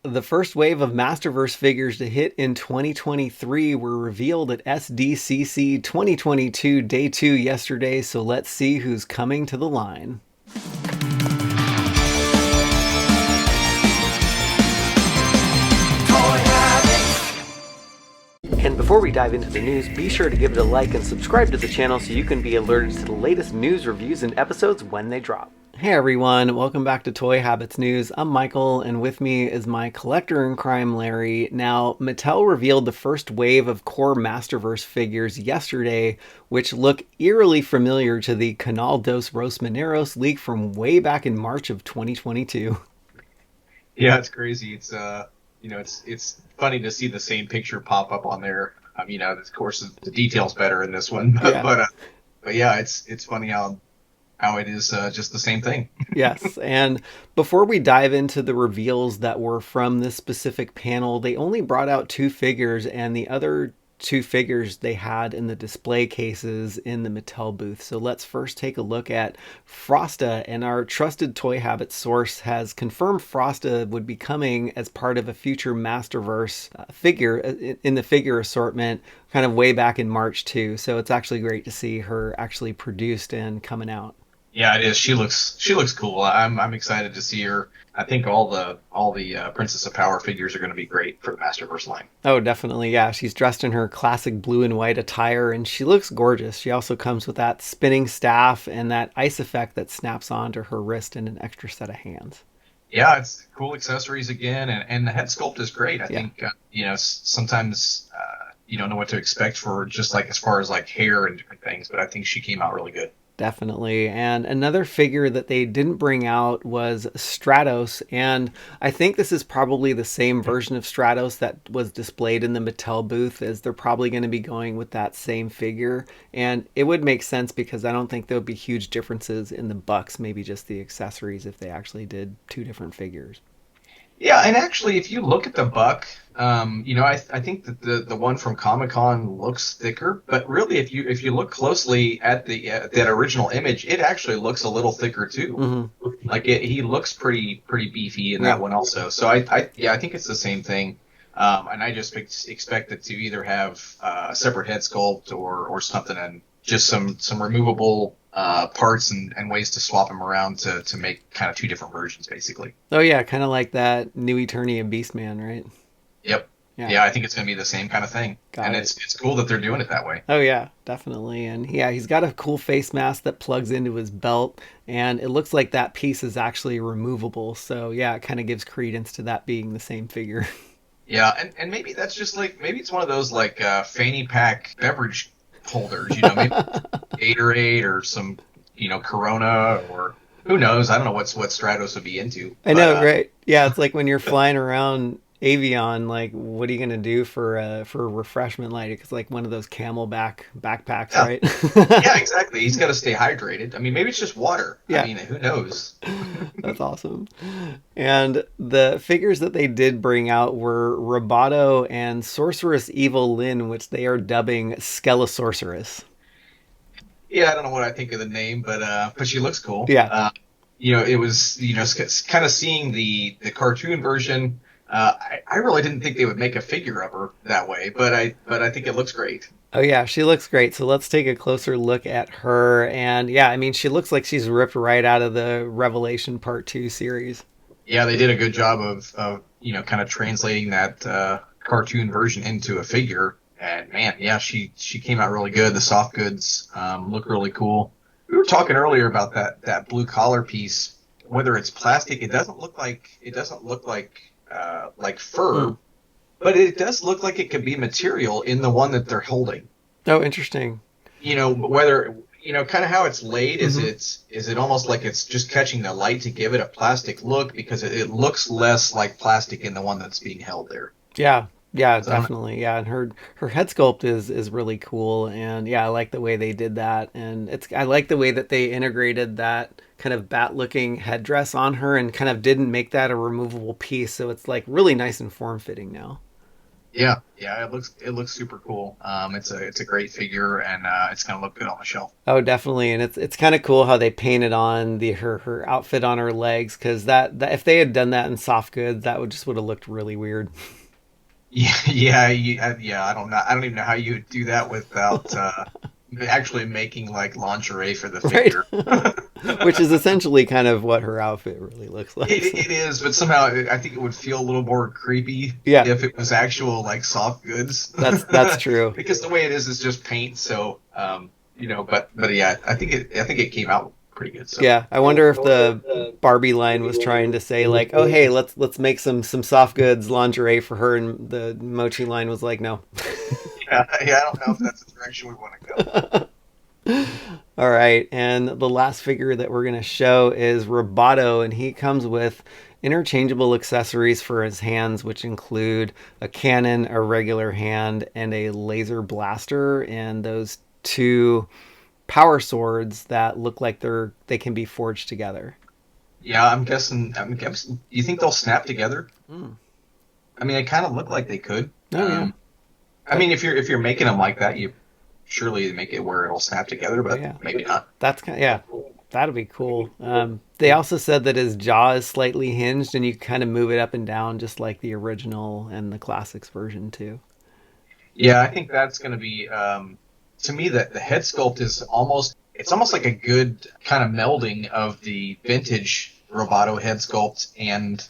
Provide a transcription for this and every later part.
The first wave of Masterverse figures to hit in 2023 were revealed at SDCC 2022 Day 2 yesterday, so let's see who's coming to the line. And before we dive into the news, be sure to give it a like and subscribe to the channel so you can be alerted to the latest news, reviews, and episodes when they drop. Hey everyone, welcome back to Toy Habits News. I'm Michael, and with me is my collector in crime, Larry. Now, Mattel revealed the first wave of core Masterverse figures yesterday, which look eerily familiar to the Canal dos Rosmaneros leak from way back in March of 2022. Yeah, it's crazy. It's funny to see the same picture pop up on there. Of course, the details better in this one, but Yeah. but yeah, it's funny how it is just the same thing. Yes, and before we dive into the reveals that were from this specific panel, they only brought out two figures, and the other two figures they had in the display cases in the Mattel booth. So let's first take a look at Frosta, and our trusted Toy Habit source has confirmed Frosta would be coming as part of a future Masterverse figure in the figure assortment kind of way back in March too. So it's actually great to see her actually produced and coming out. Yeah, it is. She looks cool. I'm excited to see her. I think all the Princess of Power figures are going to be great for the Masterverse line. Oh, definitely. Yeah. She's dressed in her classic blue and white attire and she looks gorgeous. She also comes with that spinning staff and that ice effect that snaps onto her wrist and an extra set of hands. Yeah, it's cool accessories again, and the head sculpt is great. I Yeah, think sometimes you don't know what to expect for just like as far as like hair and different things, but I think she came out really good. definitely. And another figure that they didn't bring out was Stratos. And I think this is probably the same version of Stratos that was displayed in the Mattel booth, as they're probably going to be going with that same figure. And it would make sense because I don't think there would be huge differences in the bucks, maybe just the accessories if they actually did two different figures. Yeah, and actually, if you look at the buck, I think that the one from Comic Con looks thicker, but really, if you look closely at the that original image, it actually looks a little thicker too. Mm-hmm. He looks pretty beefy in that Yeah. one also. So I think it's the same thing. And I just expect it to either have a separate head sculpt or something, and just some removable parts and ways to swap them around to make kind of two different versions, basically. Oh, yeah. Kind of like that New Eternia Beastman, right? Yep. Yeah. Yeah, I think it's going to be the same kind of thing, Got and it. it's cool that they're doing it that way. Oh yeah, definitely. And yeah, he's got a cool face mask that plugs into his belt and it looks like that piece is actually removable. So yeah, it kind of gives credence to that being the same figure. Yeah, and maybe that's just like maybe it's one of those like fanny pack beverage holders, maybe Gatorade or some Corona or who knows? I don't know what Stratos would be into, I but know, right? Yeah, it's like when you're flying around Avion, like what are you gonna do for refreshment like it's like one of those camelback backpacks, yeah, right? yeah, exactly. He's got to stay hydrated. I mean, maybe it's just water. I Yeah. mean, who knows? That's awesome. And the figures that they did bring out were Rubato and Sorceress Evil-Lyn, which they are dubbing Skelesorceress. Yeah, I don't know what I think of the name, but she looks cool. Yeah. It was kind of seeing the cartoon version. I really didn't think they would make a figure of her that way, but I think it looks great. Oh yeah, she looks great. So let's take a closer look at her. And yeah, I mean, she looks like she's ripped right out of the Revelation Part 2 series. Yeah, they did a good job of kind of translating that cartoon version into a figure. And man, yeah, she came out really good. The soft goods look really cool. We were talking earlier about that blue collar piece. Whether it's plastic, it doesn't look like Hmm. fur, but it does look like it could be material in the one that they're holding. Oh, interesting. Whether kind of how it's laid is Hmm. it almost like it's just catching the light to give it a plastic look because it looks less like plastic in the one that's being held there. Yeah. Yeah, So I don't definitely. Yeah, and her head sculpt is really cool, and yeah, I like the way they did that, and I like the way that they integrated that kind of bat looking headdress on her and kind of didn't make that a removable piece, so it's like really nice and form fitting now. Yeah, it looks super cool. It's a great figure, and it's gonna look good on the shelf. Oh, definitely, and it's kind of cool how they painted on the her outfit on her legs because that if they had done that in soft goods, that would have looked really weird. Yeah, yeah. I don't even know how you would do that without actually making like lingerie for the Right? figure. Which is essentially kind of what her outfit really looks like. It is, but somehow I think it would feel a little more creepy Yeah, if it was actual like soft goods, that's true. because the way it is just paint. So, but yeah, I think it came out pretty good. So, Yeah, I wonder if the Barbie line was trying to say like, "Oh, hey, let's make some soft goods lingerie for her," and the Mochi line was like, "No." yeah, I don't know if that's the direction we want to go. All right, and the last figure that we're gonna show is Rubato, and he comes with interchangeable accessories for his hands, which include a cannon, a regular hand, and a laser blaster, and those two power swords that look like they can be forged together. Yeah, I'm guessing. You think they'll snap together? Mm. I mean, they kind of look like they could. Oh yeah, I that, mean, if you're making them like that, you surely make it where it'll snap together, oh but yeah. maybe not. That's kind of, yeah, that'd be cool. They also said that his jaw is slightly hinged, and you kind of move it up and down, just like the original and the classics version too. Yeah, I think that's going to be to me that the head sculpt is almost like a good kind of melding of the vintage Roboto head sculpt and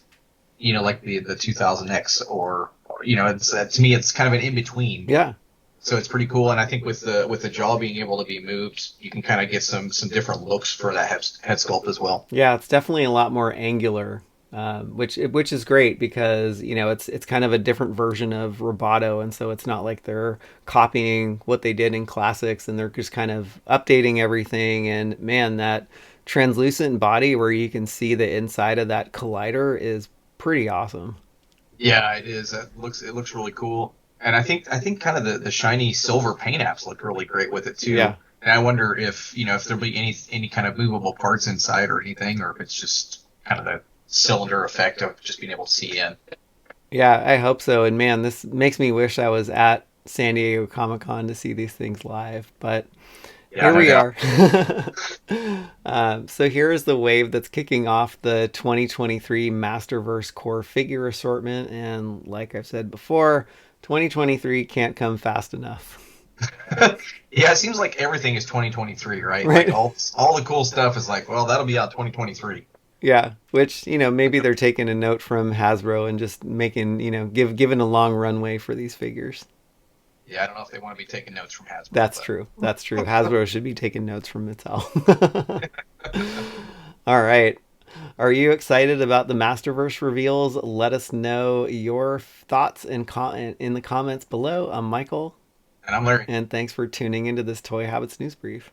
like the 2000X or it's to me it's kind of an in between. Yeah, So it's pretty cool, and I think with the jaw being able to be moved, you can kind of get some different looks for that head sculpt as well. yeah, it's definitely a lot more angular, which is great because it's kind of a different version of Roboto, and so it's not like they're copying what they did in classics, and they're just kind of updating everything. And man, that translucent body where you can see the inside of that collider is pretty awesome. Yeah, it is. It looks really cool, and I think kind of the shiny silver paint apps look really great with it Yeah, too. And I wonder if there'll be any kind of movable parts inside or anything, or if it's just kind of the cylinder effect of just being able to see in. yeah, I hope so. And man, this makes me wish I was at San Diego Comic Con to see these things live, but Yeah, here no we doubt. are. So here is the wave that's kicking off the 2023 Masterverse core figure assortment. And like I've said before, 2023 can't come fast enough. Yeah, it seems like everything is 2023, right? Like Right? all the cool stuff is like, well, that'll be out 2023. Yeah. Which, maybe they're taking a note from Hasbro and just making, giving a long runway for these figures. Yeah, I don't know if they want to be taking notes from Hasbro, That's but true. That's true. Hasbro should be taking notes from Mattel. All right. Are you excited about the Masterverse reveals? Let us know your thoughts in the comments below. I'm Michael, and I'm Larry. and thanks for tuning into this Toy Habits News Brief.